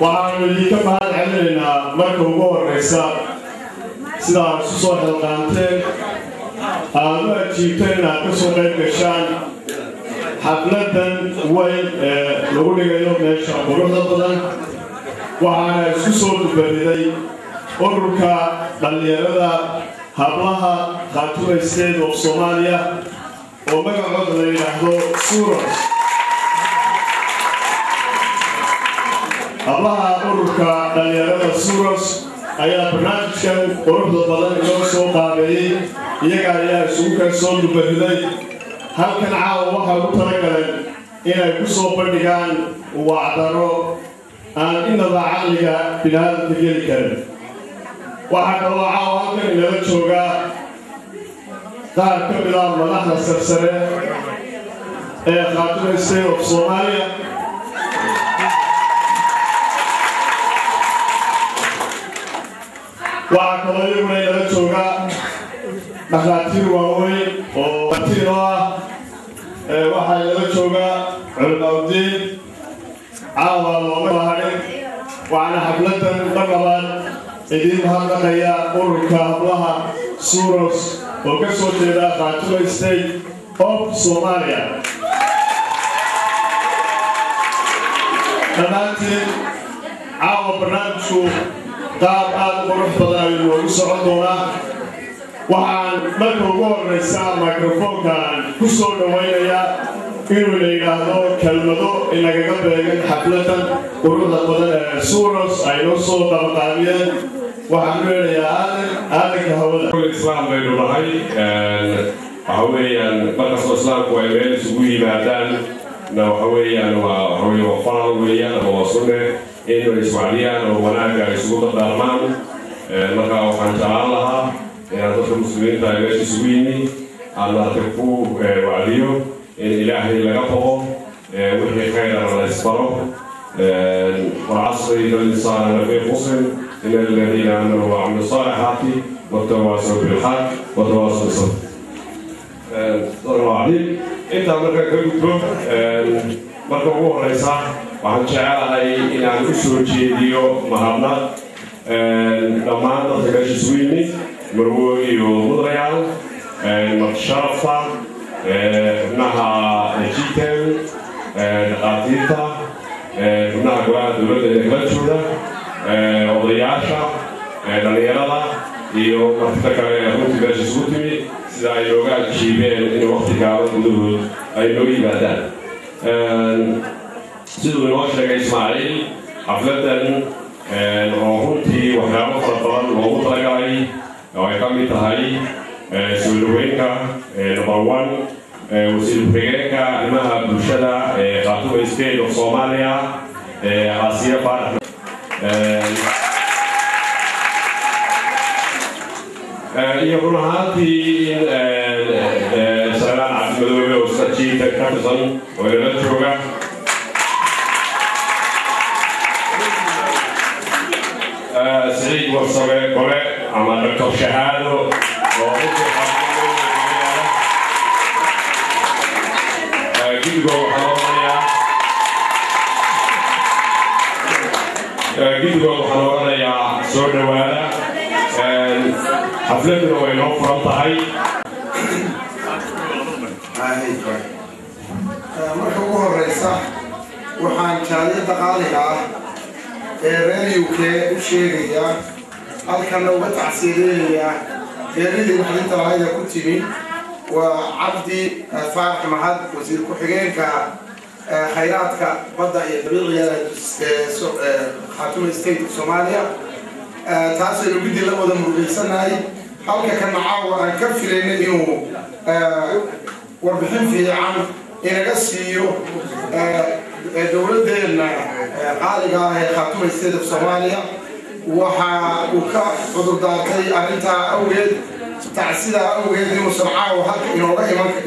وعامل كم هذا علينا مركب جوه الرئيسة سلا صوت القانتين هذا جيتنا كسر الكشان حفلة وين نقول اليوم نشأ بروح طبعا وعلى صوت البلدي أوركا دليلة هبلها خاتون ستيت أوف سوماليا ومقعد لينهضو سوروس هبلها أوركا دليلة سوروس أيها برنامج كان قرب البلد يوم سوق عبيد يجعل يا سوق صوت البلدي هل كان عاو واحد متركلا إلى كسو بردقان وعذرو إن ضاعلها في هذا التجيل كان واحد الله عاو هل كان يلتشوغا دار كبيرة ملاحظة السرسرة خاتون السيد في صوماليا واحد الله يقول يلتشوغا دخلاتير واوي وطيرة واحد يلتشوغا علماء الدين عاوة ومظاهرين وعلى حفلة طبعا إذن هذا يا أوركا هبلها سوروس وكسو جدا خاتون ستيت أوف سوماليا دمانتي عاوة برنامجو قاب آد قرح بضاوي ويسعودونا waxaan marka ugu horeysaa microphone-kan ku soo dhaweynaya inuu la yiraahdo kelmado inagaga beegan xafladan quruxda badan ee Soros ay noo soo dabaqaamiyeen waxaan leeyahay aadanka hawada islaam baynu nahay waxa weeyaan marka islaamku ay meel isugu yimaadaan waxa weeyaan waa faral weeyaan oo sunne inay ismaaliyaan oo wanaaga isugu dardarmaan marka waxaan jeclaan lahaa dadka muslimiinta ay meesha isugu yimi alla ku wacdiyo in ilaahay laga boqo wixii khayr la isbaro وعصر الإنسان لفي خسر إلا الذين آمنوا وعملوا الصالحات وتواصوا بالحق وتواصوا بالصبر. طبعاً أنت مركب هو رئيسا وعن شعاري إن عن أسر جديو مهمنا لما نتكلم سويني مروي ومدريال متشرفة إنها جيتل دقاتيتا إنها قوات دولة الإنجلترا وضيعشة دليلة iyo marka kale runtii meesha isugu timi sida ay looga jiibeen in waqti gaaban gudahood ay loo yimaadaan siduu inoo sheegay Ismaaciil xafladan oo runtii waxyaabo fara badan loogu talagalay oo ay ka mid tahay soo dhaweynka number one wasiir ku-xigeenka arrimaha bulshada Khartoum State of Somalia Asiya Faarax يقولون هذه سلام عبد المدوي وستجي تكتسن ويرجعوا سعيد والصبي قلة عمل دكتور شهادة جيدوا حنورنا جيدوا حنورنا يا سورنا حفلتنا وينو فرنطهاي marka ugu horeysa waxaan jaaliyada qaaliga ah ee reer UK u sheegaya halkan uga tacsiirinaya geeridii maxlinta lahayd ku timi waa Cabdi Faarax Mahad wasiir ku-xigeenka khayraadka badda iyo dabiiciga Khartoum State of Somalia taasoo lagu dilay wada murugaysanay halka kan caawa aan ka filaynay inuu warbixin fiican inaga siiyo dowladeena qaaliga ah ee Khartoum State of Somalia waxa uu ka cudurdaartay arrinta awgeed tacsida awgeed inuu caawa halka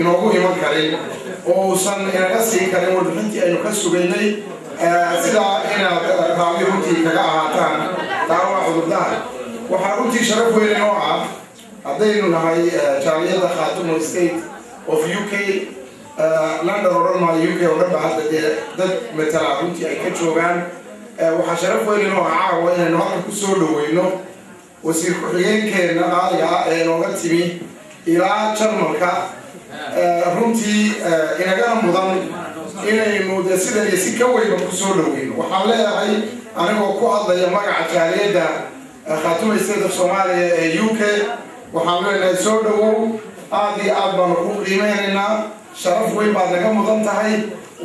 inoogu iman karin oo uusan inaga sii karin warbixintii aynu ka sugaynay sidaa inaad raalli runtii kaga ahaataan daawa cudurdaar waxaa runtii sharaf weyn oo ah haddaynu nahay jaaliyada Khartoum State of UK London oo dhan UK oo dhan hadda dad matala runtii ay ka joogaan waxaa sharaf weyn inuu caawa inaynu halkan ku soo dhaweyno wasiir ku-xigeenkeena qaaliga ah ee nooga timi ilaa Jarmalka runtii inagana mudan inaynu sidan iyo si ka weynba ku soo dhaweyno. waxaan leeyahay anigoo ku hadlaya magaca jaaliyadda Khaatumo State of Somalia ee UK waxaan leenahay soo dhawow aad iyo aad baan ku qiimeynaynaa sharaf weyn baad naga mudan tahay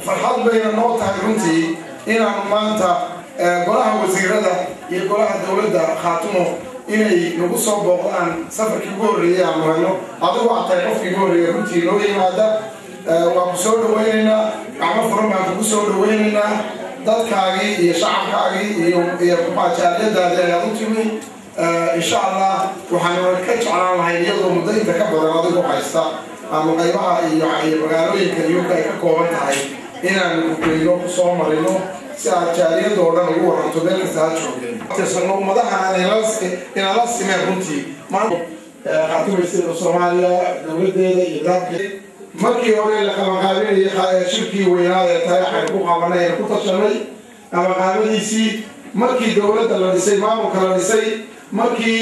farxad bayna noo tahay runtii inaan maanta golaha wasiirada iyo golaha dowladda Khaatumo inay nagu soo booqdaan safarkii ugu horreeyay aan hayno adigu aad qofkii ugu horreeyay runtii noo yimaada waan ku soo dhaweynaynaa gacmo furan baan kugu soo dhaweynaynaa dadkaagii iyo shacabkaagii iyo jaaliyadaada ayaad u timi insha allah waxaanu ka jeclaan lahayn iyadoo muddo inta ka badan adigu haysta ama qaybaha iyo magaalooyinka UK ay ka kooban tahay inaanu gudbeyno ku soo marino si aad jaaliyadda oo dhan ugu waranto meel kasta ha joogeen tirsanno ummadahan inaan la simeen runtii maanta Khaatumo State of Somalia dowladeeda iyo dalkeeda markii hore la qabanqaabinayay shirkii weynaa ee taariikhda ku qabanay ku tashanay qabanqaabadiisii markii dowladda la dhisay maamulka la dhisay markii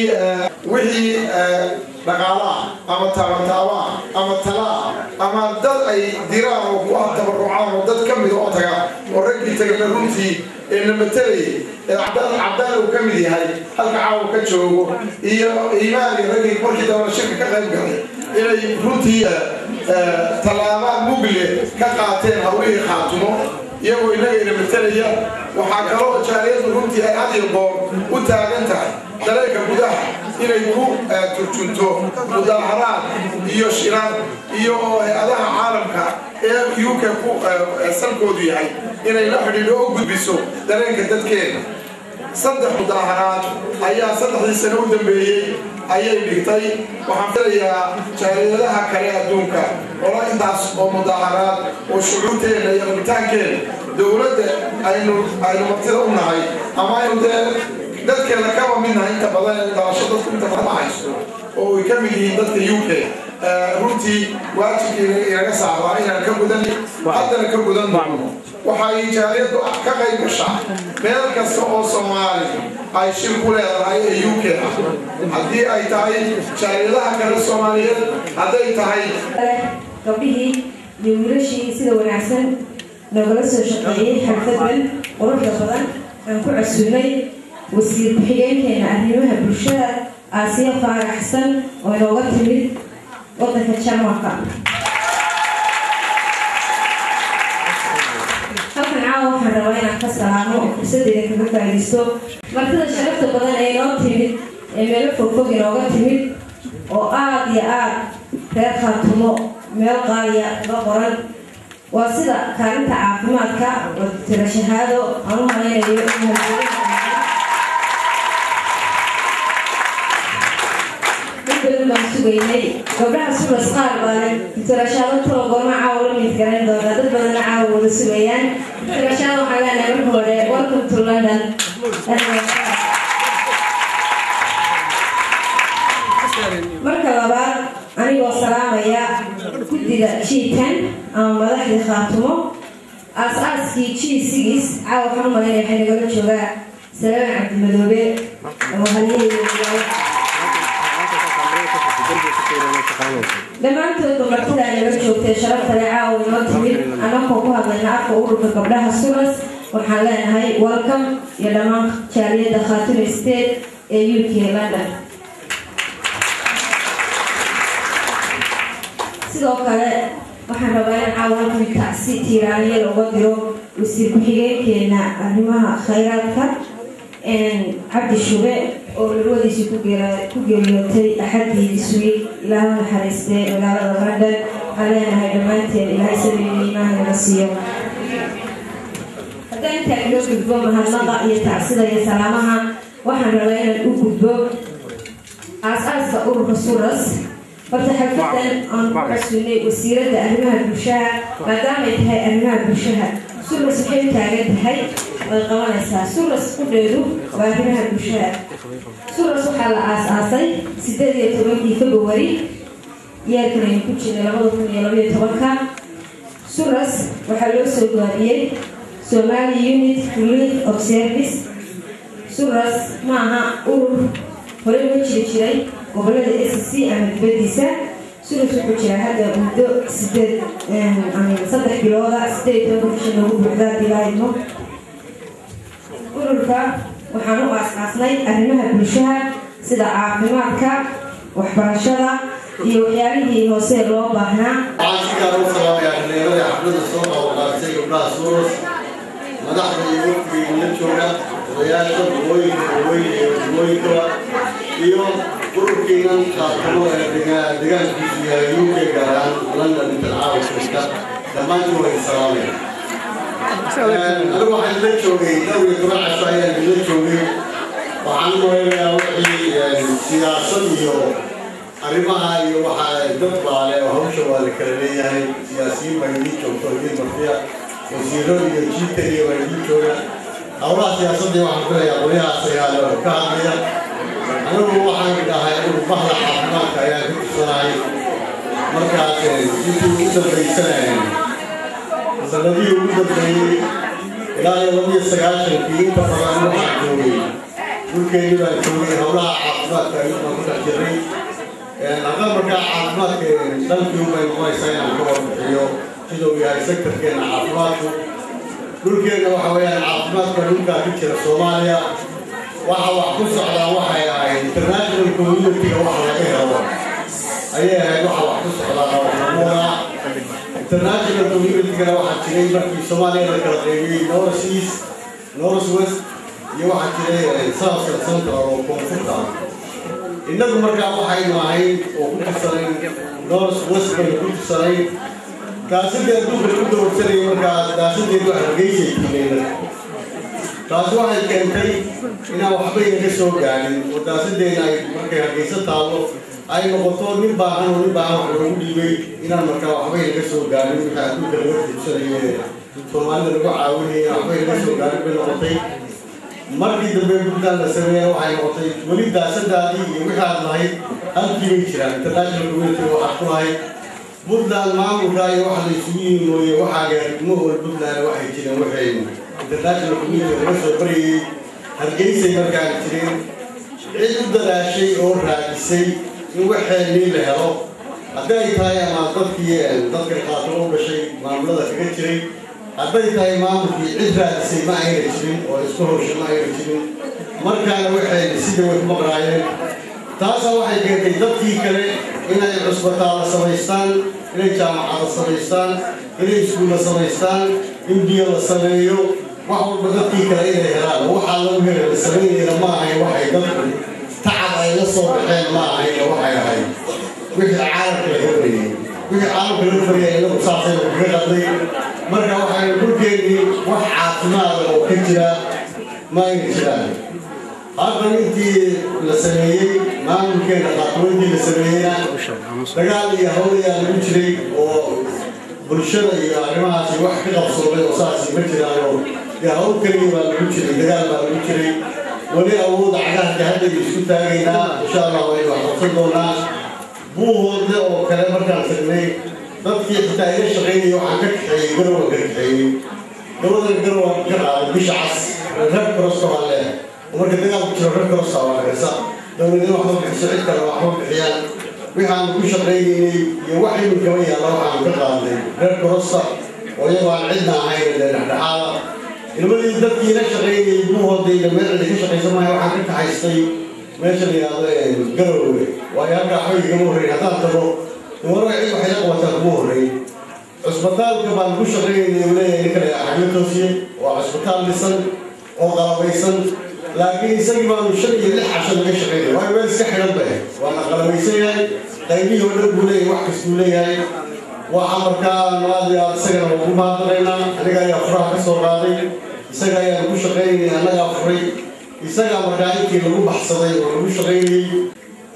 wixii dhaqaalaha ama tabantaaba ama talaa ama dad ay diraan oo ku tabarucaan oo dad ka mid oo taga oo raggii tagay runtii ee nabadgelay cabdaan uu ka mid yahay halka caawa ka joogo iyo iimaanka raggii markii dowladda shirka ka qayb galay inay runtii talaaba mugle ka qaateen hawlihii Khaatumo iyagoo inaga nabadgelaya waxaa kaloo jaaliyaddu runtii ay had iyo goor u taagan tahay dalka gudaha inay ku turjunto mudaharaad iyo shirar iyo hay'adaha caalamka ee UK ku salkoodu yahay inay la xidhiidho oo gudbiso dareenka dadkeena saddex mudaharaad ayaa saddexdii sano u dambeeyay ayay dhigtay waxaan filayaa jaaliyadaha kale adduunka oo intaas oo mudaharaad oo shucuurteena iyo rabitaankeena dowladda aynu martida u nahay ama aynu dadkeena kaba midnahay inta badan ee dhalasho dadku inta badan haysto oo ay ka mid yihiin dadka UK runtii waajibkii inaga saaraa inaan ka gudan haddana ka gudan doono waxay jaaliyaddu ka qayb gashaa meel kasta oo Soomaali ay shir ku leedahay ee UK haddii ay tahay jaaliyadaha kale Soomaaliyeed hadday tahay gabdhihii iyo wiilashii sida wanaagsan nagala soo shaqeeyay xirfadan quruxda badan aan ku casuumay wasiir ku-xigeenkeena arrimaha bulshada Aasiya Faarax Xasan oo inooga timid waddanka Jarmalka. halkan caawa waxaan rabaa inaan ka salaamo fursaddeeda kaga faa'iidaysto martida sharafta badan ee inoo timid ee meelo fogfog inooga timid oo aad iyo aad reer Khaatumo meel qaaliya uga qoran waa sida kaalinta caafimaadka oo tira shahaado aan u malaynayo baan sugaynay gabdhaha suras qaar baan tirashaado tolo goorma caawa la mid garan doona dad badan caawa wada sugayaan tirashaado waxaa leenahay marka hore welcome to London marka labaad anigoo salaamaya guddiga G10 ama madaxda Khaatumo aasaaskii G6 caawa waxaan u malaynayaa waxay nagala joogaa Salaam Cabdi Madoobe oo halyeeyay dhammaantoodba martida ay naga joogtay sharafta le caawa inoo timid anakoo ku hadlayna afka ururka gabdhaha suras waxaan leenahay welcome iyo dhammaan jaaliyadda Khaatumo State ee UK London. sidoo kale waxaan rabaa in caawa halkan tacsi tiiraaniya looga diro wasiir ku-xigeenkeena arrimaha khayraadka Cabdi Shube oo labadiisii ku geeriyootay axadii iswiig ilaahu naxariistay magaalada London waxaan leenahay dhammaanteen ilaahay sabiil iimaan naga siiyo. haddaan intaan loo gudbo mahadnaqa iyo tacsida iyo salaamaha waxaan rabaa inaan u gudbo aasaaska ururka suras horta xirfadan aan ku casuunay wasiiradda arrimaha bulshada maadaama ay tahay arrimaha bulshada suras waxay taagan tahay way qabanaysaa suras qudheedu waa arrimaha bulshada. suras waxaa la aasaasay 18 February yeerkan ku jiray 2012 suras waxaa loo soo gaabiyay Somali Unit Relief of Service SURAS maaha urur hore loo jiray gobolada SC ama dibadiisa SURAS wuxuu jiraa hadda muddo 3 bilooda 8 bishan lagu buuxdaa dilaaymo ururka waxaan u aasaasnay arrimaha bulshada sida caafimaadka waxbarashada iyo waxyaalihii hoose loo baahnaa madaxda iyo waqtiga la jooga odayaasha hooyinka iyo ururkiinan qaatamo ee deegaankiisu yahay UK gaar ahaan London International dhammaantiin way salaameen anigu waxaan la joogay dhowr casho ayaan la joogay waxaan mooyaa wixii siyaasad iyo arrimaha iyo waxa dad baale oo hawsha waa la kala leeyahay siyaasiyiin baa idin joogto idin martiya وزيرو يجيك يوريكونا أولا سياسة واحد يا أبويا سيالو كامية أنا واحد هاي البحر حمام كيا في الصناعي مركز يجيبوا كذا بيسنا سنبي يوجد بي لا يوم يسياش في تفرع محجوي ممكن يبقى يسوي أولا حمام كيا ما كنا جري أنا مركز حمام كيا سلفي وما يسينا كور فيو sidoo yahay sektorkeena caafimaadku dhulkeena waxa weeyaan caafimaadka dhulka ka jira Soomaaliya waxa wax ku socda waxay ahayd international community wax laga helo ayay waxa wax ku socda oo international community kana waxa jiray markii Soomaaliya la kala qaybiyay North East North West iyo waxa jiray South Central oo koonfurta innagu markaa waxaynu ahayd oo ku tirsanay North West bay ku tirsanay taasida dulka ku doorsanay markaa taasideedu hargeysay tiileena taas waxay keentay inaan waxba inaga soo gaarin oo taasideena ay markay hargeysa taalo ay noqoto nin baahan wax lagu dhiibay inaan markaa waxba inaga soo gaarin wixii adduunka laga tiibsanayay Soomaalida lagu caawinayay waxba inaga soo gaarin bay noqotay markii dambe Puntland la sameeyay waxay noqotay weli taasidaadii iyo wixii aad lahayd halkii bay jiraan international community waxa ku lahayd Puntland maamulka iyo waxa la isugu yimid waxa gaarimo oo Puntland waxay jireen waxay international community laga soo bariyay hargeysa markaa jireen cid u dadaashay oo raadisay in waxay la helo haday tahay ama dadka qaatay oo gashay maamulada kaga jiray haday tahay maamulkii cid raadisay ma ay jirin oo isku horshay ma ay jirin markaa waxay sidoo wax maqraayeen taas waxay keentay dadkii kale inay cusbitaal samaystaan inay jaamacad samaystaan inay iskuul samaystaan in biyo la sameeyo wax walba dadkii kale inay helaan waxa lagu helay sameeyay ma ahay waxay dadku tacab ay la soo baxeen ma ahay waxay ahayd wixii caalamka laga bariyay wixii caalamka laga bariyay inuu saasay uga qaaday marka waxay dhulkeedii wax caafimaad oo ka jira ma ay jiraan هذا نتي لسنية ما ممكن أقولي لسنية رجال يهودي المجري وبرشلة يعني في واحد قبصة وصاصي مجري يهود كلمة المجري رجال المجري ولي أود على هذا يسكت علينا إن شاء الله ويوصلنا بوه ده وكلام كان سني تبكي تتعيش غيري وحكك حي قروا حي قروا كذا مش عص رب رصوا عليه ومركز دجال بتشرب كروس على الرسا دولة واحدة بتسعد كلا واحدة بحيان ويحان كل شغلين يوحي من كمية الله عن كذا رب كروس ويبغى عندنا عين الحالة المرة يدك ينشغل مو هذي لما اللي ينشغل يسمى يوحي كنت حيستي ماشي هذا قروا ويرجع حي جمهوري هذا ترى ورا عيد حياة وتجمهوري عسبتال كمان كل شغلين ولا يكره حاجة توصية وعسبتال لسن وغربيسن لكن يسمى الشيء اللي عشان يشغله وهي بس سحر البيت وانا قلبيسيه قيميه ولا بولي واحد سوليه وعمر كان ماضي سجن وما درينا انا جاي افراح كسورادي سجاي ابو شقيني انا افري يسجا مرجعي لو بحصدي ولو شقيني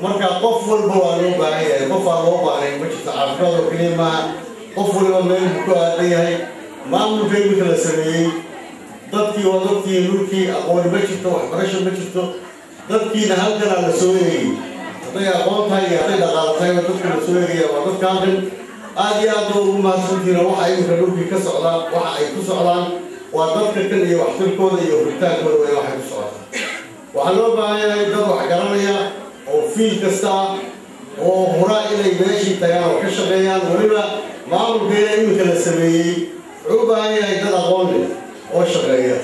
marka qof walba waa loo baahan yahay qof aan loo baahnay ma jirto caafimaad oo kaliya ma qof walba meel ku aadan yahay maamulka inta la sameeyay dadkii waa dadkii dhulkii aqoon ma jirto waxbarasho ma jirto dadkiina halkan la soo yeeyay haday aqoon tahay haday dhaqaale tahay dadka la soo yeeyay waa dad kaamin aad iyo aad ugu mahadsantihiin waxa ay dhulkii ka socdaan waxa ay ku socdaan ودتك كل يوحتل كود يوحتل كود ويوحد الصوت وحلو بعيا يقدر وحجرانيا وفي كستا وهراء إلى ماشي تيار وكشغيان ولما معهم بين مثل السبيعي عبايا يقدر أغني وشغيان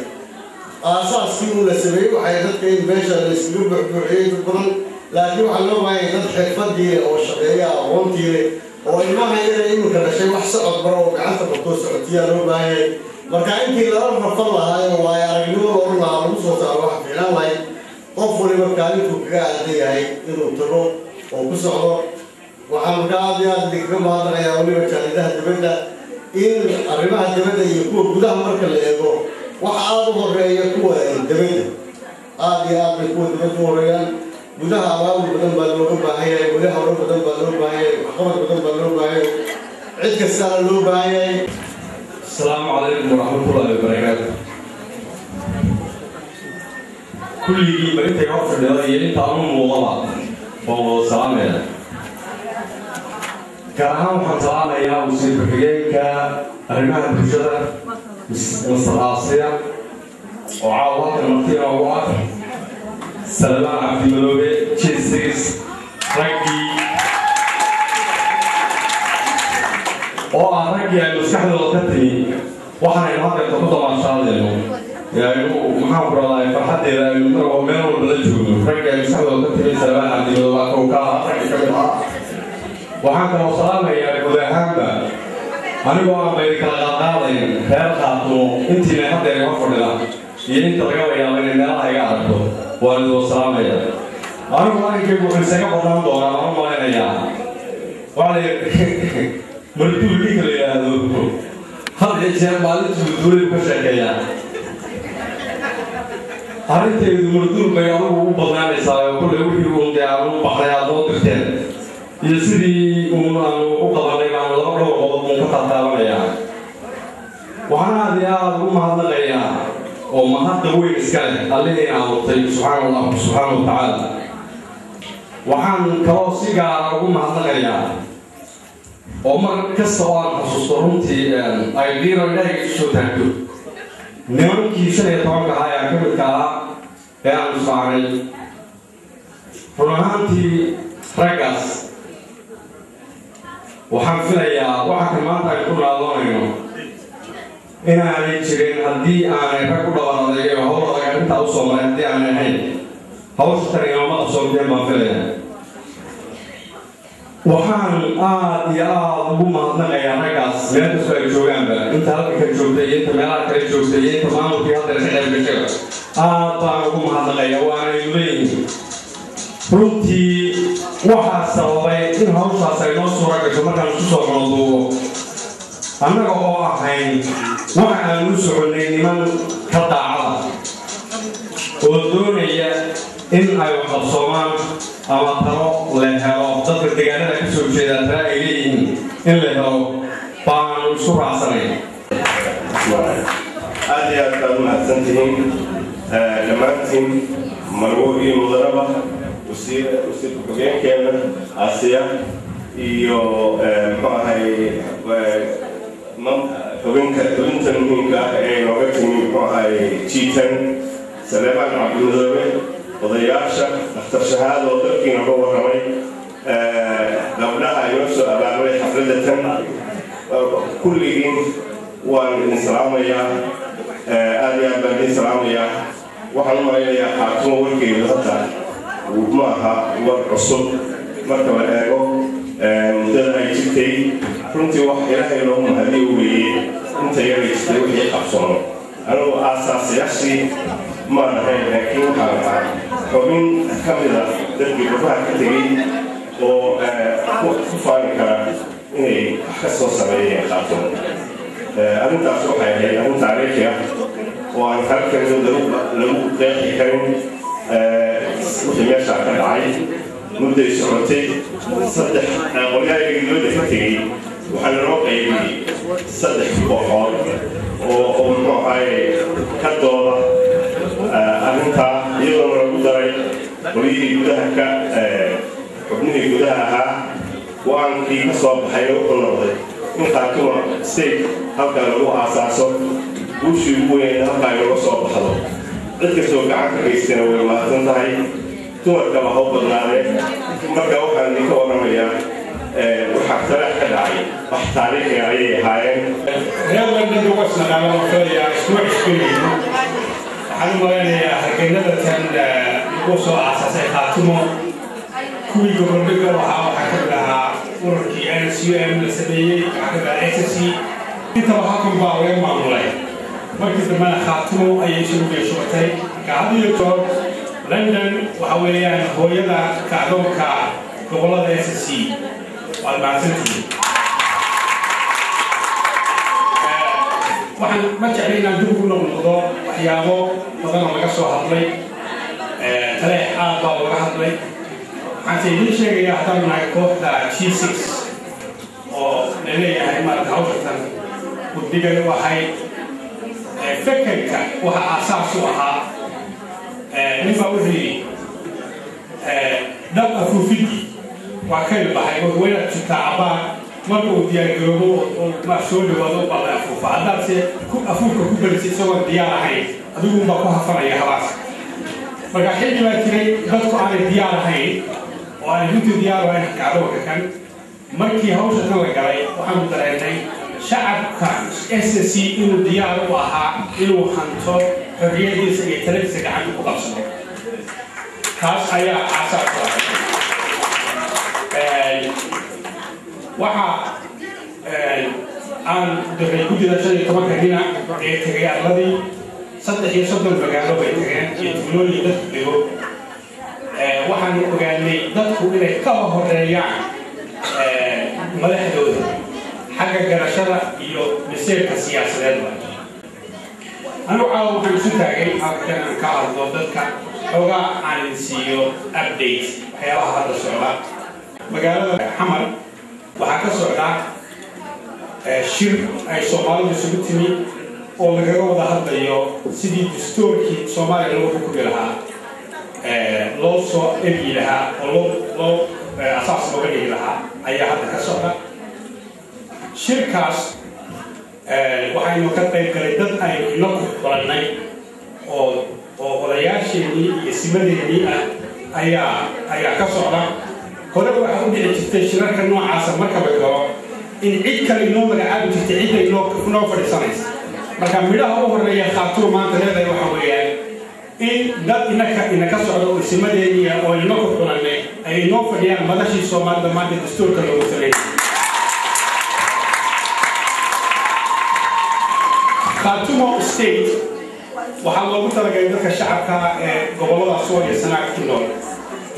أساس كيلو السبيعي وحيدت كين ماشي السبيعي بعيد البرن لكن حلو بعيا يقدر حفظي وشغيان أغنتي وإما هي إنه كذا شيء وحصل أكبر وقعدت بطوس عتيا لو بعيا marka intii la rafan lahaa waa aragnimo oo la soo saaro wax fiican leh qof waliba kaalintu kaga aaday inuu tago oo ku socdo waxaan ka aadaya digga maadaya waliba jaalidaha dibadda in arrimaha dibadda iyo kuwa gudaha marka la eego waxa aad u horeeya kuwa dibadda aad iyo aad kuwa dibadda horeeyaan gudaha abaabul badan baa looga baahan yahay gudaha hore badan baa loo baahan yahay waxqabad badan baa loo baahan yahay cid kasta loo baahan yahay السلام عليكم ورحمة الله وبركاته. كل اللي بريت يعرف الرياضيين تعلمون موضوع والسلام عليكم. كلام حنسلام يا وسيم بحجين كرمال بشرة مصر آسيا وعوض المرتين وعوض سلمان عبد الملوك تشيسيس رجي oo aragii ay maskaxdooda ka timi waxaan ay hadda ku damaashaadayno yaani maxaan ku raadayay farxadeeda ay markaa meel walba la joogno ragii ay maskaxdooda ka timi sabaan cadilada waa koo ka ragii ka mid ah waxaan kaloo salaamayaa guud ahaanba anigoo aan baydi kala qaadqaadayn reer qaato intiina hadda ay wax fadhida iyo inta laga yaabo inay meelaha iga aragto waan idoo salaamaya anigu arrinkaygu wuxuu isaga badnaan doonaa waan u malaynayaa waxaa مردود ليك اللي هذا هذا الشيء مالك مردود بشكل هذا المردود بيعمل وبناء سايا وكل يوم يقوم يعمل بحياة دوتين يصير يقوم وقضى لنا الله وقضى مقطع ويا وأنا هذا أقوم هذا غيا وما هذا هو إسكال اللي يعمل سبحان الله سبحانه وتعالى وحن كراسي أقوم هذا غيا ومر كسوان خصوصرونتي أيدير الله شو تكتب نعم كيسة يتوقع هاي أكمل كلا يا مساعد فرهانتي رجس وحنفلا يا وحكي ما تكون لازمينه إن أنا يشرين هدي أنا كقول أنا ذي وهو أنا كنت أوصل ما هدي أنا هاي هو شتري يوم أوصل ده ما فيله waxaan aad iyo aad ugu mahadnaqayaa raggaas meel kastoo ay joogaanba inta halka ka joogtay iyo inta meelaha kale joogtay iyo inta maamulkii hadda ka qayb gashay aad baan ugu mahadnaqayaa waana ay leeyihiin runtii waxaa sababay in hawshaas ay noo suura gasho markaan isu soo cunduubo annaga oo ahayn waxa aan u soconnay niman ka daacada oo doonaya in ay waxqabsoomaan ama talo la helo dadka deegaanada ka soo jeeda tala ay leeyihiin in la helo baan isu raacsanay aad iyo aad baad umahadsantihiin dhammaantiin marwo iyo mudanaba wasiirka ku-xigeenkeena aasiya iyo muxuu ahay xubinta muhiimka ah ee nooga timi muxuu ahay jiitan saleemaan cabdimidoobe odayaasha dhakhtar shahaad oo dalkiina ka warramay gabdhaha inoo soo abaabulay xafladatan kulligiin waan idin salaamayaa aad iyo aad baan idin salaamayaa waxaan u malaynayaa xaakimo warkeedu hadda ma aha war cusub marka la eego muddada ay jirtay runtii wax ilaahay loogu mahadiyo weeye inta yara jirtay wixii qabsoono anigu aasaasiyaashii maan ahayn laakiin waxaan ahaa xubin ka mid a dadkii gurbaha ka tegey oo ku faani kara inay wax ka soo sameeyeen qaabtoon arrintaas waxay ahayd arrin taariikhi ah oo aan halkan lagu qeexi karin wixii meeshaa ka dhacay mudday socotay saddex qolyahaygii looda ka tegey waxaa naloo qaybiyey saddex kooxood oo muxuu ahay ka dooda arrintaa iyadoona lagu daray qolyihii gudaha ka xubnihii gudaha ahaa go-aankii ka soo baxay wuxuu noqday in qaarkima state halkan lagu aasaaso guushii ugu weyn halkaa inaga soo baxdo cid kastoo gacan ka geystana way mahadsan tahay dumarkaba ha u badnaadeen marka waxaan idinka warramayaa waxaa talaax ka dhacay wax taariikhiga ayay ahaayeen reerlandinka wasnaqaala waxooyaa isku cusbinayno waxaan u maleynayaa hargeynadatan lagu soo aasaasay khaatumo kuwii goboldhiga waxaa ka mid ahaa ururkii NSUM la sameeyey waxaa ka mid ahaa SSC intaba halkan baa laga maamulay markii dambena khaatumo ayay isugu geeshubatay marka had iyo goor London waxa weeyaan hooyada kacdoonka gobolada SSC waad mahadsantihiin waxaan ma jeclay inaan dib ugu noqnoqdo waxyaabo badan oo laga soo hadlay taleex aad baa laga hadlay waxaan idiin sheegayaa haddaan nahay kooxda G6 oo laleeyahay maarata hawshatan guddigani waxay fekerka waxa aasaas u ahaa ninbaa wuxuu yidhi dab afuufidii waa ka ilbaxay oo waynaad jirtaa cabbaan marka uu diyaargaroobo oo ma soo dhawaado baa la afuufa haddaadse afuufka ku gelisay isagoon diyaar ahayn adiguunbaa ku hafanaya habaas marka xilli baa jiray dadku aanay diyaar ahayn oo aanay runtii diyaar ahayn kacdoonka kan markii hawsha kan la galay waxaanu dareennay shacabka SSC inuu diyaar u ahaa inuu hanto xorriyadiisa iyo taladiisa gacanta ku qabsado taas ayaa aasaas u ahay waxa aan diray guddida 15 nina ee tegay arladii 3 magaalo bay tageen iyo tuulooyin dadku dhigo waxaan ogaanay dadku inay kaba horeeyaan madaxdooda xagga garashada iyo miseerka siyaasadeed anu caawa waxaan isu taagay halkan aan ka hadlo dadka xoogaa aan idin siiyo update waxyaabaha hadda socda magaalada xamar waxaa ka socda shir ay Soomaalidu isugu timi oo lagaga wada hadlayo sidii dastuurkii Soomaaliya loo xukumi lahaa loo soo eegi lahaa oo loo asaas looga dhigi lahaa ayaa hadda ka socda shirkaas waxaynu ka qayb galay dad aynu ino ku qorannay oo odayaasheenii iyo simadeennii ah ayaa ka socda hore waxaa u dhici jirtay shirarka noocaasa marka la galo in cid kale inoo magacaabi jirtay cidda inoo fadhiisanaysa marka midhaha u horeeya khaatumo maanta leedahay waxa weeyaan in dad inaka socda oo simadeeniya oo ino ku xunanay ay inoo fadhiyaan madashii Soomaalida maanta dastuurka loogu sameeyay Khaatumo State waxaa loogu talagalay dadka shacabka ee gobolada soo iyo Sanaag ku nool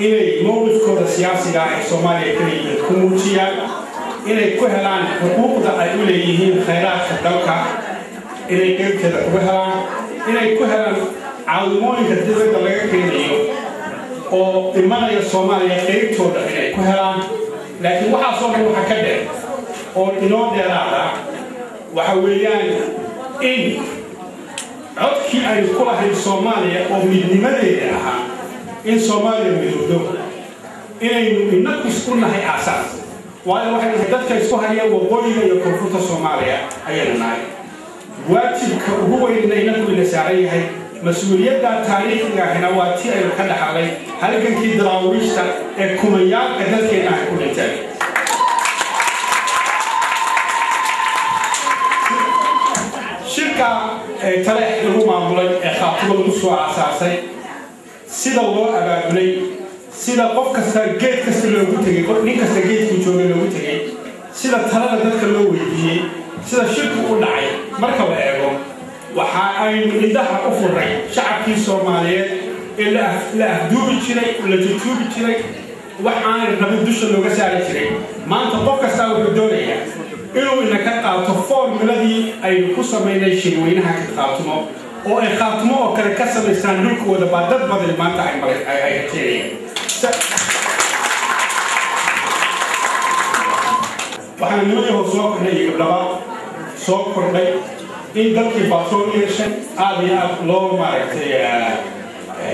inay mowqifkooda siyaasiga ee Soomaaliya ka yihiin ku muujiyaan inay ku helaan xuquuqda ay u leeyihiin khayraadka dalka inay qaybteeda ku helaan inay ku helaan caawimooyinka dibadda laga keenayo oo imanaya Soomaaliya qaybtooda inay ku helaan laakiin waxaa soo dhan waxa ka dheer oo inoo dheeraada waxa weeyaan in codkii ay ku lahayd Soomaaliya oo midnimadeeda ahaa in Soomaaliya midowdo inaynu inaku isku nahay aasaas waayo waxay dadka isku hayaan waqooyiga iyo koonfurta Soomaaliya ayayna nahay waajibka ugu weynna inaku ina saaran yahay mas-uuliyadda taariikhiga ahna waa tii aynu ka dhaxalay halgankii daraawiishta ee kumayaalka dadkeena ay ku dhinteen shirka taleex lagu maamulay ee khaatumo lagu soo aasaasay sida loo abaabulay sida qof kasta geed kasta loogu tegay nin kasta geedkuu joogay loogu tegay sida talada dadka loo weydiiyey sida shirku u dhacay marka la eego waxa aynu indhaha u furay shacabkii Soomaaliyeed ee la afduubi jiray la jujuubi jiray waxaan rabin dusha looga saari jiray maanta qof kasta wuxuu doonayaa inuu inaka qaato formuladii aynu ku sameynay shirweynaha ka Khaatumo oo ay Khaatumo oo kale ka samaystaan dhulkooda baa dad badan maanta ay keenayaan waxaan nimanyahow soo kordhay iyo gabdhaba soo kordhay in dadkii baasoon yeeshay aad iyo aad loo maaragtay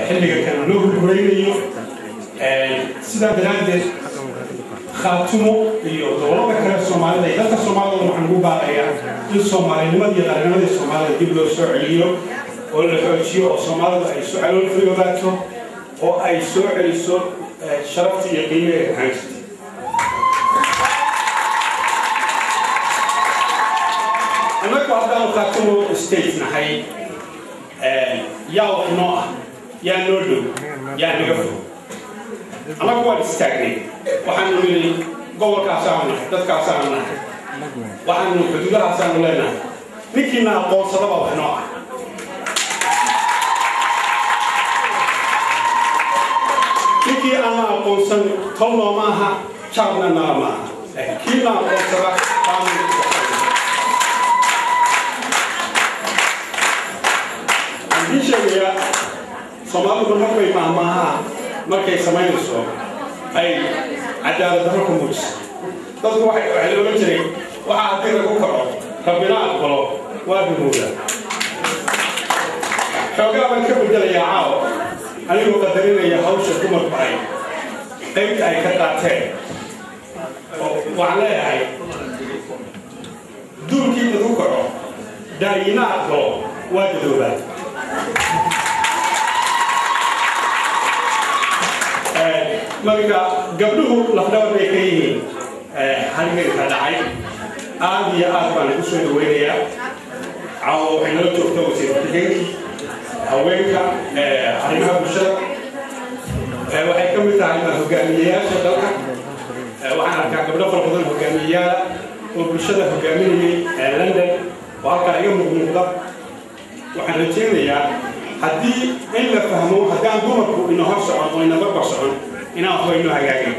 xilliga kan loo gurguraynayo sidaa daraaddeed khaatumo iyo dowladda kale Soomaalida iyo dadka Soomaalida waxaan ugu baaqayaa in Soomaalinimada iyo qaranimada Soomaalida dib loo soo celiyo oo la xoojiyo oo Soomaalida ay soo caloolfayoobato oo ay soo celiso sharafta iyo qiimaha haysta annagu haddaan khaatumo state nahay yaa wax noo ah yaa noo dhow yaa naga fog annagu waan istaagnay waxaanu nili gobolkaasaanu nahay dadkaasaanu nahay waxaanu xuduudahaasaanu leenahay ninkiina aqoonsadaba wax noo ah ninkii ama aqoonsan tolnoo maaha jaarna nala maaha kiina aqoonsada qaanu sheegaya Soomaalidu markay maamaha markay sameynayso ay cadaalad darro ku muujiso dadku waxay looga jiray waxa haddii lagu kaco rabbina aqbalo waa bimooda xoogaa baan ka bedelayaa caawo anigoo qadarinaya hawsha dumarku ay qaybta ay ka qaateen waxaan leeyahay duulkii lagu kaco daayina aqbalo waa dadoobaa marka gabdhuhu lafdhabar bay ka yihiin halgan ka dhacay aad iyo aad baan ku soo dhaweynayaa caawa waxay nala joogtaa wasiir-ku-xigeenkii haweenka arrimaha bulshada waxay ka mid tahay hogaamiyeyaasha dalka waxaan arkaa gabdho fara badan hogaamiyeyaala oo bulshada hogaaminayay London oo halkaa iga muuqda waxaan rajaynayaa haddii in la fahmo haddaan dumarku ina hor socon oo ina barbar socon inaan waxba inoo hagaagin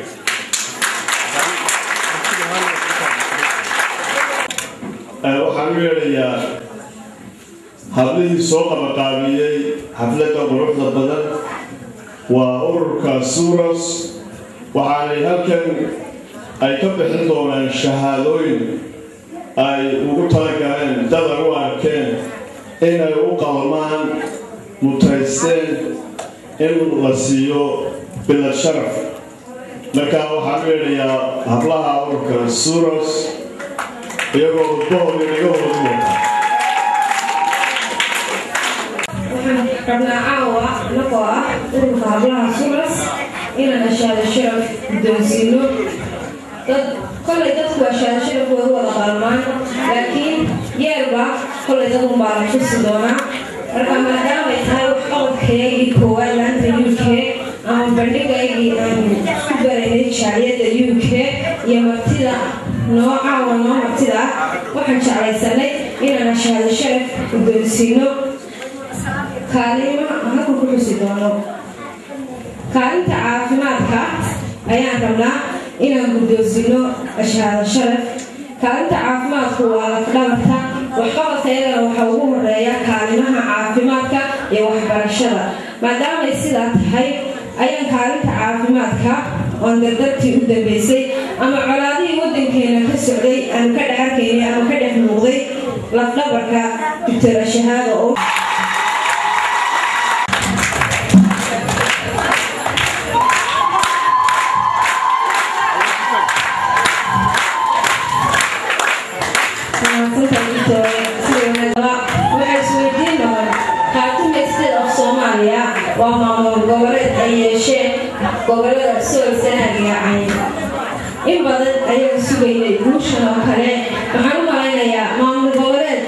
waxaan u yeedhayaa hablihii soo qabaqaabiyey xafladda quruxda badan waa ururka Suros waxaanay halkan ay ka bixin doonaan shahaadooyin ay ugu talagaleen dadar u arkeen inay u qalmaan mutaysteen in la siiyo bilad sharaf markaa waxaan u yeedhayaa hablaha ururka Suros iyagoo udbahooda inaga horumar قبل عاوة نقوى ururka hablaha Suros inaan shahaado sharaf guddoonsiino kolley dadku waa shahaado sharaf wada qalmaan laakiin yeerba kolley dad unbaa la xusi doonaa marka maadaama ay tahay wax qabadkaygii koowaad laanta UK ama bandhigaygii aan ku baraynay jaaliyadda UK iyo martida nooca martida waxaan jeclaysanay inaan shahaado sharaf guddoonsiino kaalmaha halka ku xusi doono kaalinta caafimaadka ayaan rabnaa inaan guddoonsino shahaado sharaf kaalinta caafimaadku waa lafdhabarta waxqabadkeedana waxaa ugu horeeya kaalimaha caafimaadka iyo waxbarashada maadaama ay sidaa tahay ayaan kaalinta caafimaadka oon dardartii u dambeysay ama colaadihii waddankeena ka socday aan ka dhex arkaynay ama ka dhex muuqday lafdhabarka doctor shahaado oo ومامور goboleed ay yeesheen gobolada Sool Sanaag iyo Cayn in badan ayay sugaynay guushan oo kale waxaan u maleynayaa maamul goboleed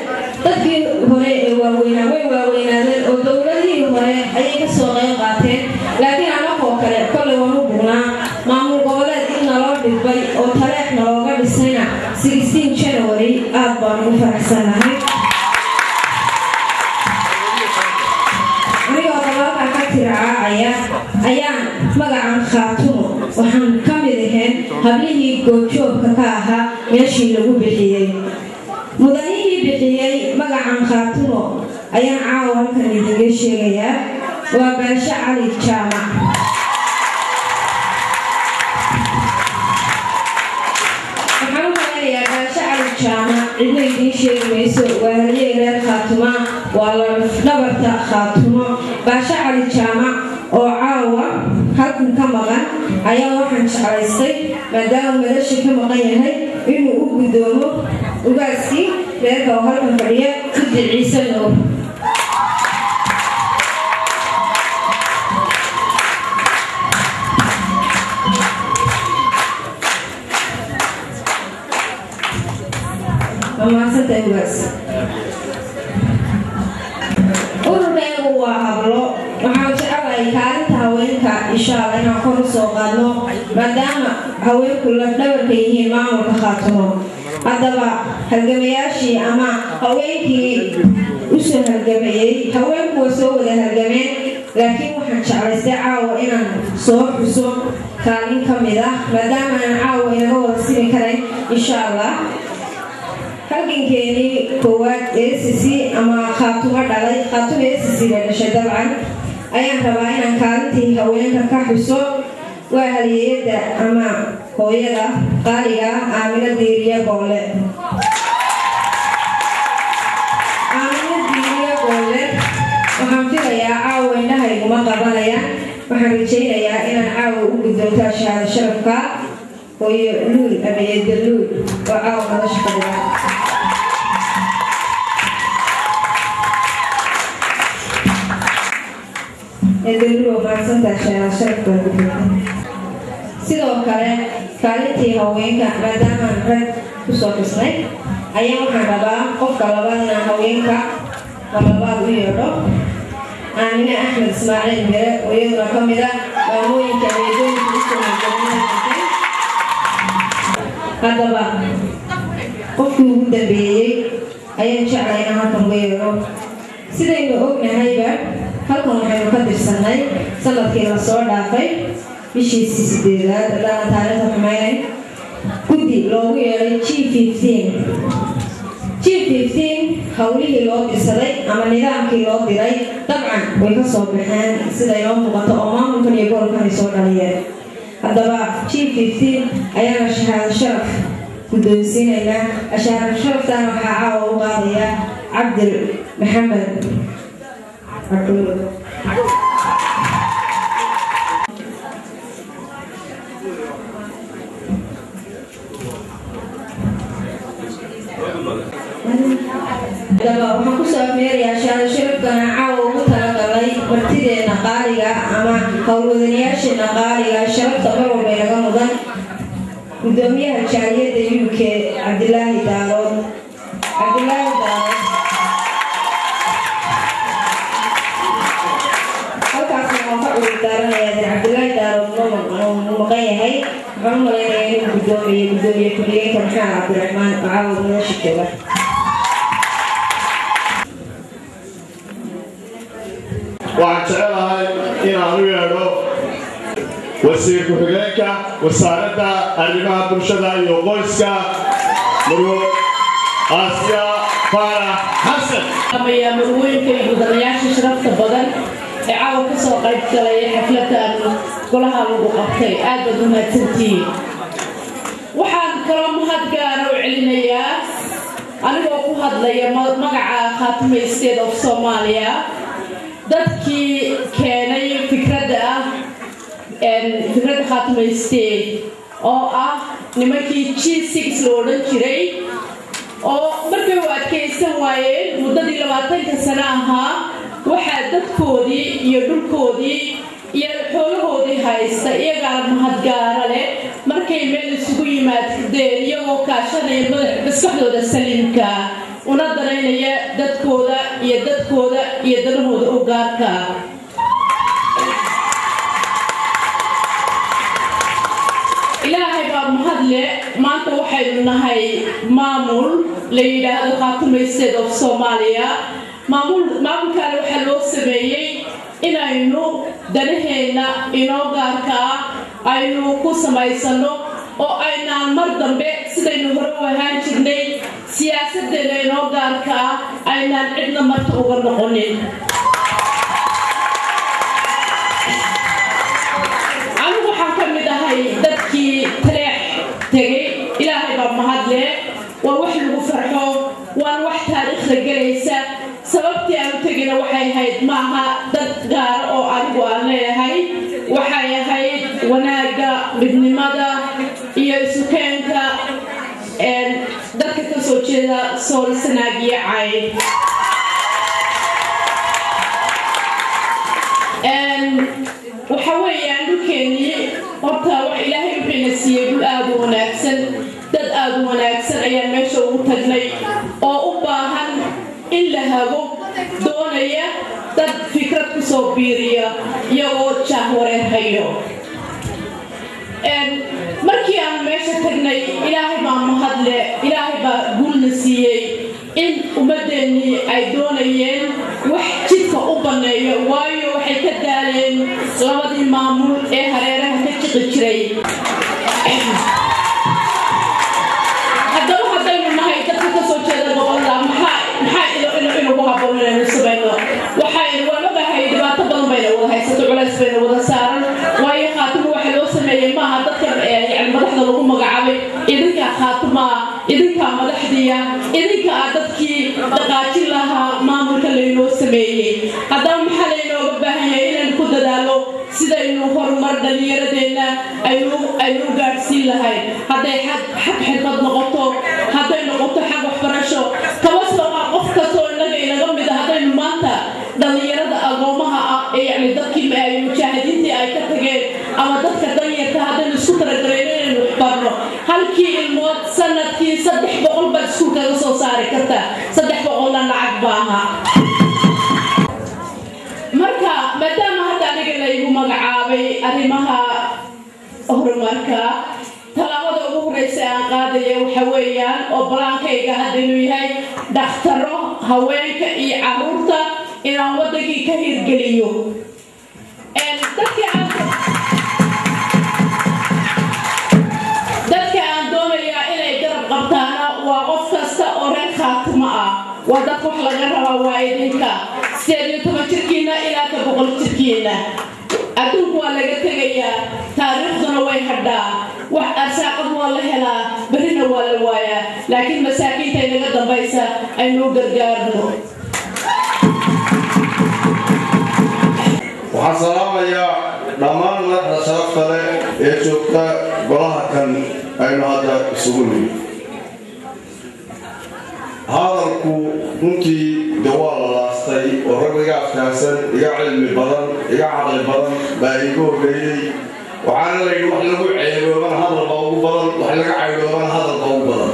dadkii hore ee waaweynaadeen oo dowladihii hore ayay ka soo qayb qaateen laakiin anagoo kale kolley waan u bugnaa maamul goboleed in naloo dhibay oo tareex nalooga dhisayna 16 January aad baan ugu faraxsanahay ayaan magacan khaatumo waxaan ka mid ahayn hablihii goobjoogka ka ahaa meeshii lagu bixiyey mudanihii bixiyey magacan khaatumo ayaan caawa halkan idinga sheegayaa waa Baasha Cali Jaamac waxaan u maleynayaa Baasha Cali Jaamac cidna idiin sheegi mayso waa halyey reer khaatuma waa lafdhabarta khaatumo Baasha Cali Jaamac oo caawa halkan ka maqan ayaa waxaan jeclaystay maadaama madasha ka maqan yahay inuu u gudoomo ugaaskii reerka oo halkan fadhiya Guddi Ciise Nuur. Maasanta ugaas. Ururkaygu waa hablo. Waxaan jeclahay kaalinta haweenka insha Allah inaan kor u soo qaadno maadaama haweenku la dhabarka yihiin maamulka Khaatumo. Haddaba halgamayaashii ama haweenkii u soo halgamayay haweenku waa soo wada halgameen laakiin waxaan jeclaystay caawa inaan soo xuso kaalin ka mid ah maadaama aan caawa inaga wada simi karayn insha Allah. halgankeeni koowaad ACC ama Khaatumo dhalay Khaatumo ACC bay dhashay dabcan ayaan rabaa inaan kaalintii haweenka ka xuso waa halyeeyada ama hooyada qaaliga Aamina Diiriye Boole. Aamina Diiriye Boole waxaan filayaa caawa indhahayguma qabanayaan waxaan rajaynayaa inaan caawa u guddoonto shahaado sharafka hooyo Luul Abeeyada Luul oo caawa nolosha fadhiya. sidoo kale kaalintii haweenka maadaama rag ku soo dhisnay ayaa waxaan rabaa qofka labaadna haweenka labaad u yeedho Aamina Axmed Ismaaciil Mire oo iyaduna ka mid ah maamooyinka adeegooyinka u soo halgamay. haddaba qofkii ugu dambeeyey ayaan jeclay inaan halkan uga yeedho. sidaynu ognahayba halkan waxaynu ka dirsanay sanadkii la soo dhaafay bishii 8aad ilaa taariikhda xumeynay guddi loogu yeelay G15 hawlihii loo dirsaday ama nidaamkii loo diray dabcan way ka soo baxeen sida inoo muuqato oo maamulkan iyo gobolkan ay soo dhaliyeen. haddaba G15 ayaana shahaado sharaf guddoonsiinaynaa. shahaado sharaftan waxaa caawa u qaadaya Cabdil Maxamed waxaan ku soo meerayaa shahaado sharafkana caawa ugu talagalay martideena qaaliga ama howlwadanayaasheena qaaliga sharafta mar walba inaga mudan gudoomiyaha jaaliyadda UK Cabdilaahi Daarood. Cabdilaahi Daarood maqan yahay waxaan u malaynayaa inuu gudoomiye ku-xigeenka Maxamed Cabdiraxmaan caawa nolosha jooga. waxaan jecelahay inaan u yeedho wasiir ku-xigeenka wasaaradda arrimaha bulshada iyo qoyska Marwo Aasiya Faarax Xasan. ayaa marwooyinka iyo gudanayaasha sharafta badan ee caawa ka soo qayb galay xafladan golaha lagu qabtay aad baad u mahadsantihiin. waxaan kaloo mahad gaara u celinayaa anigoo ku hadlaya magaca Khaatumo State of Somalia dadkii keenay fikradda Khaatumo State oo ah nimankii G6 loo odhan jiray oo markay u adkaysan waayeen muddadii 20 sano ahaa waxaa dadkoodii iyo dhulkoodii iyo xoolahoodii haysta iyagaa mahad gaara leh markay meel isugu yimaadeen iyagoo kaashanaya maskaxdooda saliimka una danaynaya dadkooda iyo danahooda u gaarka. ilaahay baa mahad leh maanta waxaynu nahay maamul la yidhaahdo Khaatumo State of Somalia. maamulkaana waxaa loo sameeyey inaynu danaheena inoo gaarka aynu ku samaysano oo aynaan mar dambe sidaynu hore u ahaan jirnay siyaasadeena inoo gaarka aynaan cidna marta uga noqonin. anigu waxaan ka mid ahay dadkii taleex tegay. ilaahay baa mahad leh waa wax lagu farxo waan wax taariikhda gelaysa. sababtii aan u tegina waxay ahayd maaha dad gaar oo anigu aan leeyahay waxay ahayd wanaaga midnimada iyo isukeenka dadka ka soo jeeda sool sanaag iyo cayn waxa weeyaan dhulkeenii horta wax ilaahay wuxuuna siiyey dhul aad u wanaagsan dad aad u wanaagsan ayaan meesha ugu tagnay oo u baahan in la hago doonaya dad fikrad ku soo biiriya iyagoo jaahwareerhayo markii aan meesha tagnay ilaahay baa mahadle ilaahay baa guulna siiyey in ummadeennii ay doonayeen wax jidka u banneeyo waayo waxay ka daaleen labadii maamul ee hareeraha ka jiqi jiray haddaba haddaynu nahay dadka ka soo jeeda gobolada maxaa inugu habboon inaynu samayno waxaynu waan ogahay dhibaato badan bayna wada haysato culays bayna wada saaran waayo khaatimo waxa loo sameeyey maaha dadka yani madaxda lagu magacaabay idinkaa khaatimaa idinkaa madaxdiya idinkaa dadkii dhaqaajin lahaa maamulka laynoo sameeyey haddaba maxaa laynooga baahan yahay inaynu ku dadaalo sidaynu horumar dhallinyaradeenna aynu gaadhsiin lahayn hadday xag xirfad noqoto hadday noqoto xag waxbarasho kama soo qof kastoo innaga inaga mid a haddaynu maanta dhallinyarada agoomaha ah ee yani dadkii mujaahidiintii ay ka tageen ama dadka danyarta haddaynu isku talagaleyno inaynu waxbarno halkii ilmood sanadkii 300 baad iskuulkaga soo saari karta 300 lacag baaha marka maadaama hadda aniga laygu magacaabay arrimaha horumarka talaabada ugu horeysa aan qaadaya waxa weeyaan oo balaankayga haddaynu yahay dhakhtaro haweenka iyo caruurta inaan wadankii ka hirgeliyo dadka aan doonayaa inay garab qabtaana waa qof kasta oo reer khaatimo ah waa dadka wax laga rabaa waa idinka 18 jirkiina ilaa 100 jirkiina adduunku waa laga tegayaa taariikhduna way hadhaa wax arsaaqad waa la helaa berrina waa la waayaa laakiin masaakiinta inaga dambaysa aynu gargaarno waxaan salaamayaa dhammaan madaxda sharafta leh ee joogta golaha kan aynu hadda isugu nimid hadalku runtii dee waa la laastay oo rag iga afkaarsan iga cilmi badan iga caqli badan baa iiga horreeyey waxaana layidhi wax lagu ceegoobana hadalba ugu badan wax laga caydoobana hadalba ugu badan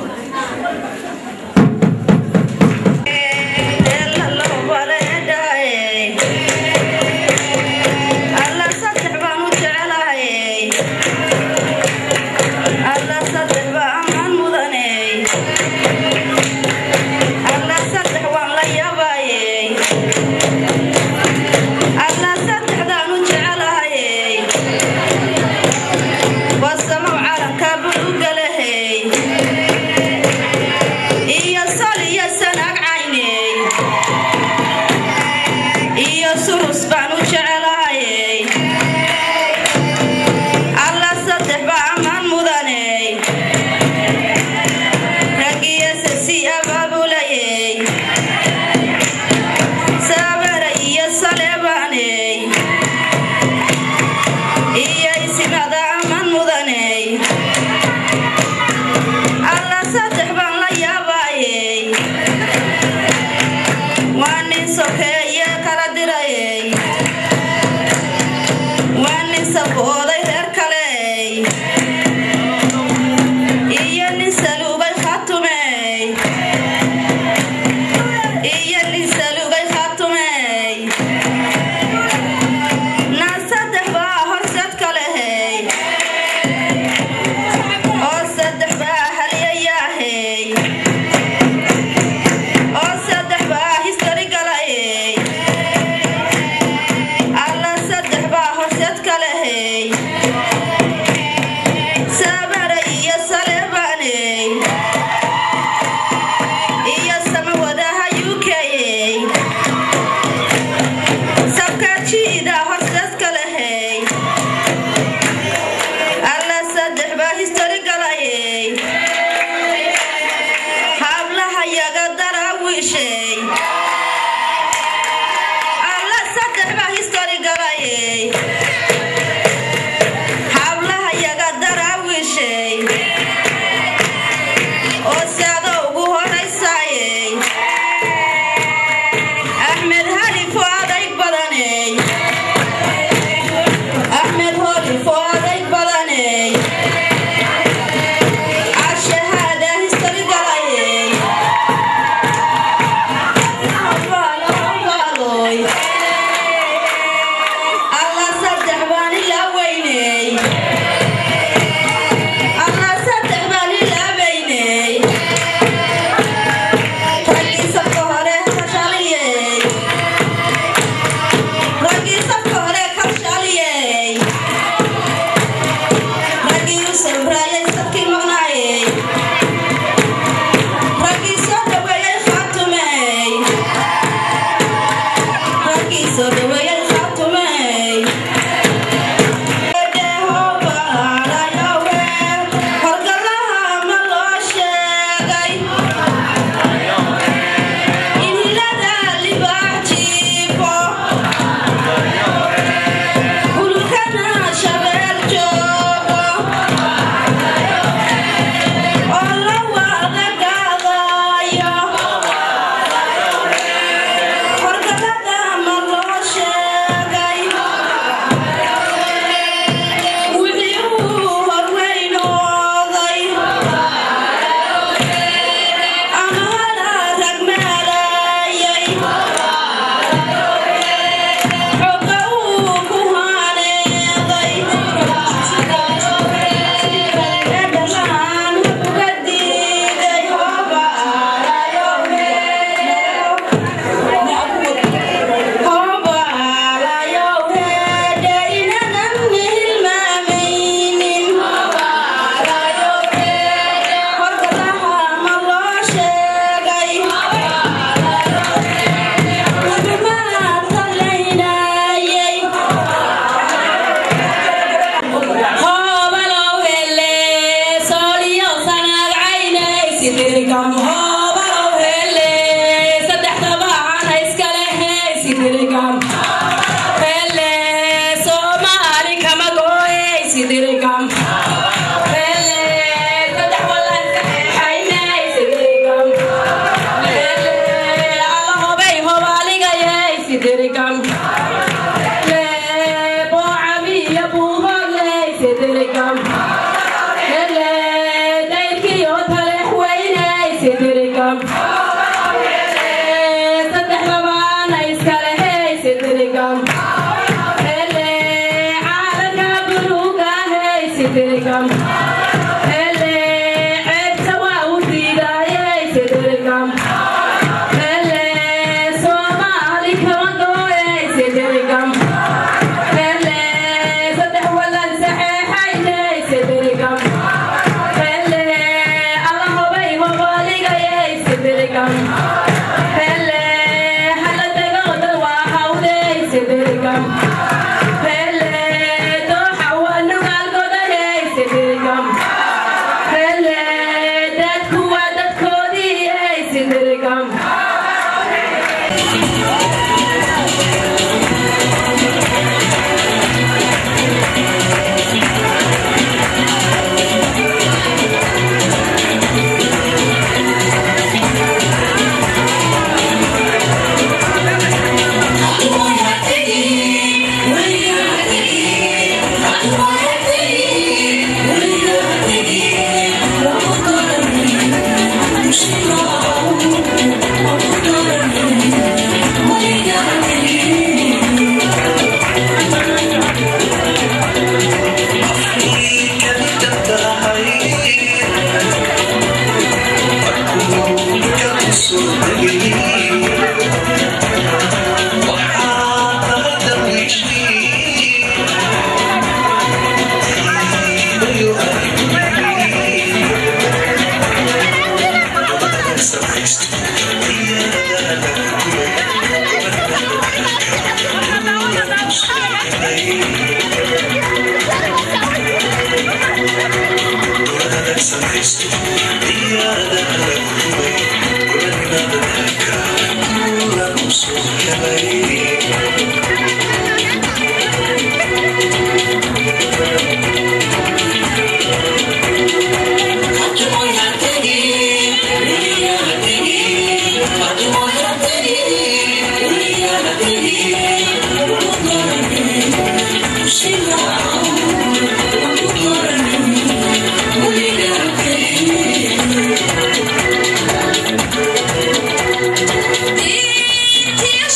Hey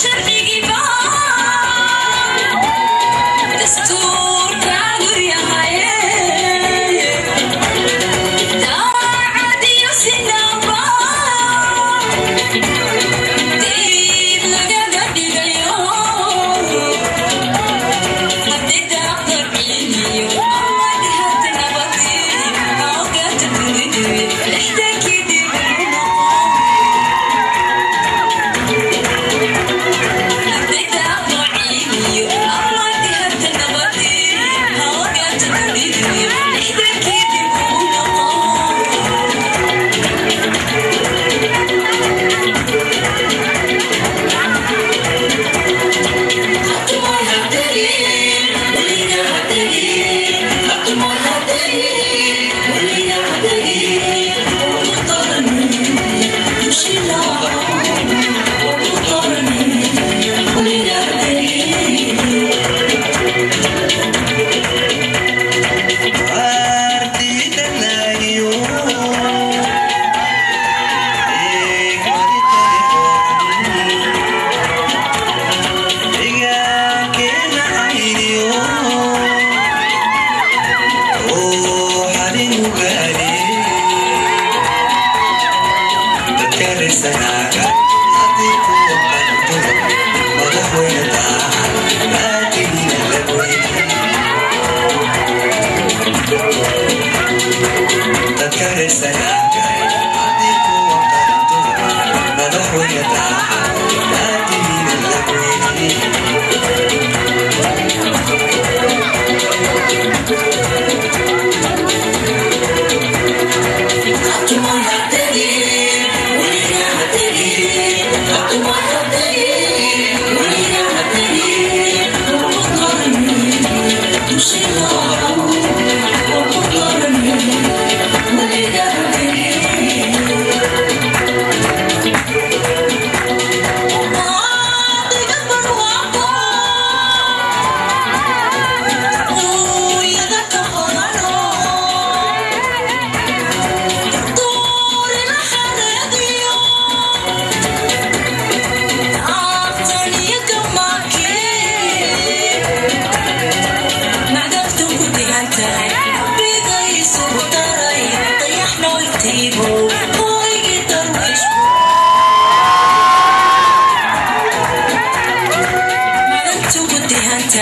شرقي I'm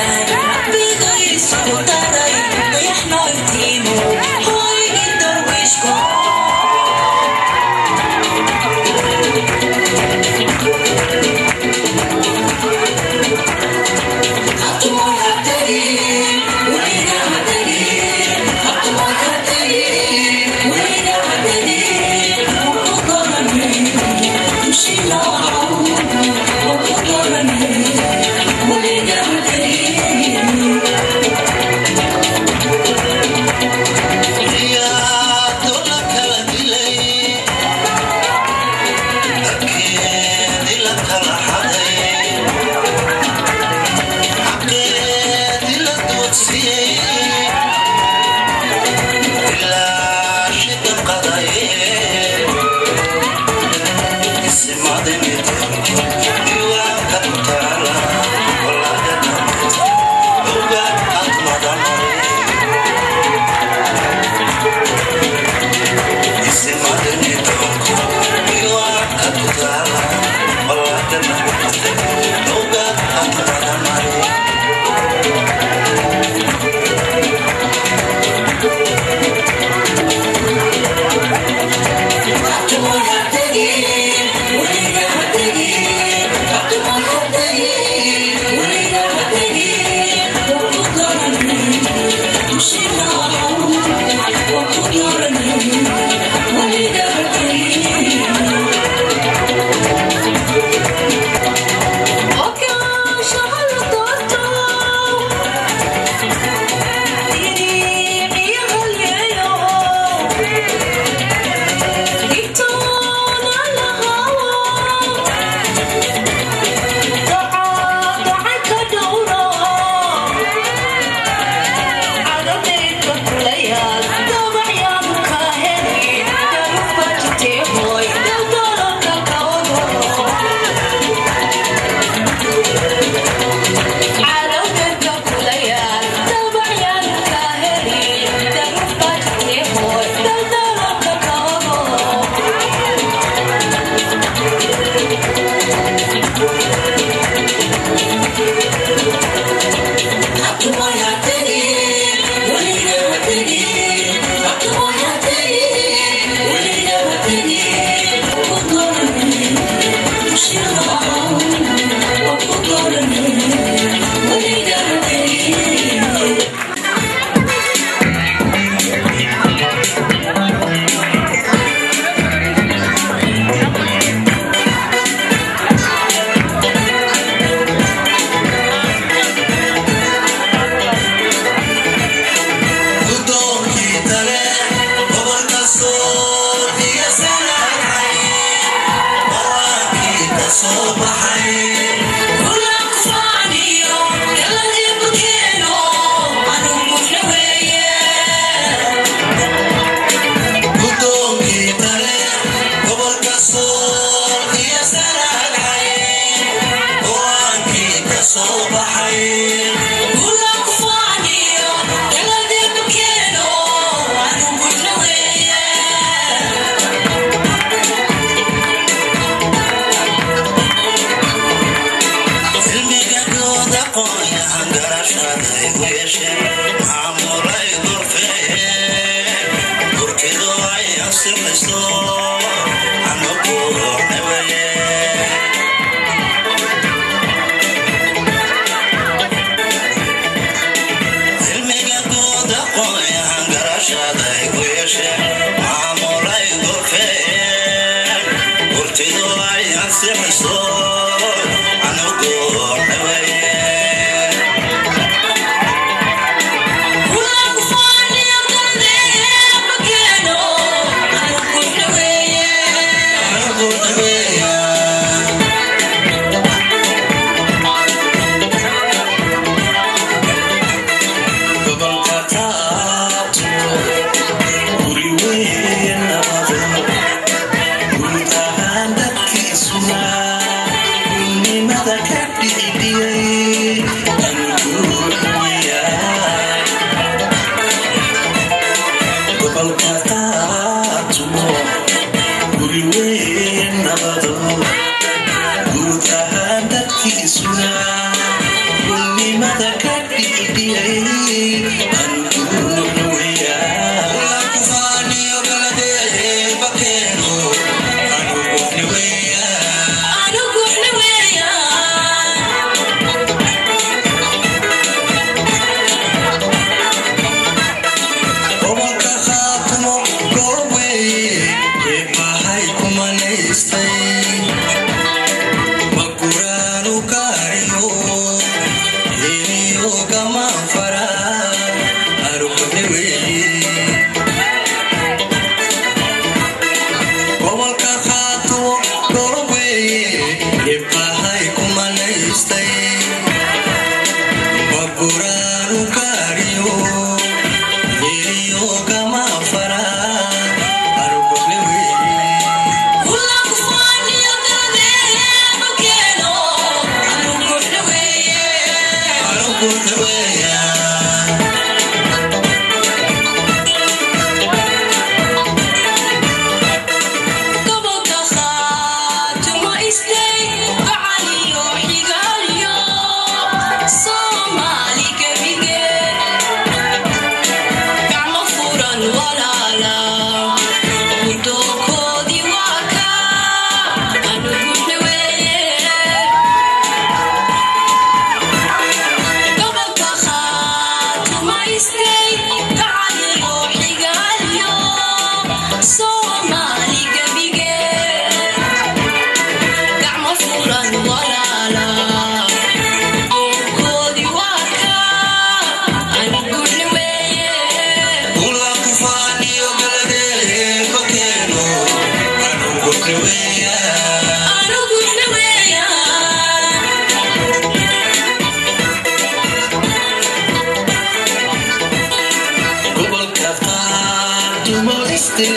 قبل كفار تمارستي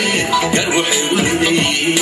يا روحي ولدي